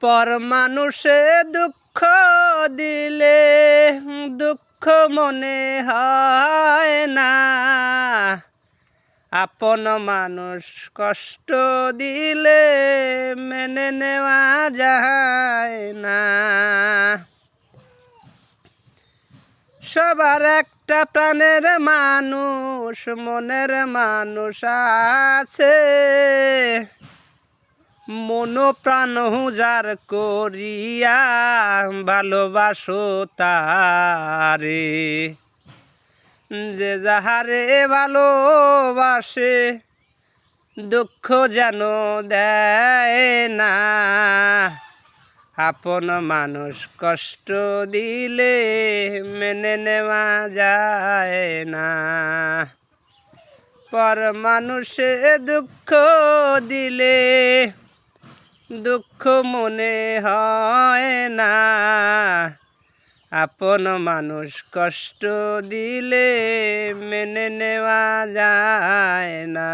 পর মানুষে দুঃখ দিলে দুঃখ মনে হয় না, আপন মানুষ কষ্ট দিলে মেনে নেওয়া যায় না। সবার একটা প্রাণের মানুষ, মনের মানুষ আছে, মন প্রাণ যার করিয়া ভালোবাসো তারে। যে যাহারে ভালোবাসে দুঃখ যেন দেয় না, আপন মানুষ কষ্ট দিলে মেনে নেওয়া যায় না। পর মানুষে দুঃখ দিলে দুঃখ মনে হয় না, আপন মানুষ কষ্ট দিলে মেনে নেওয়া যায় না।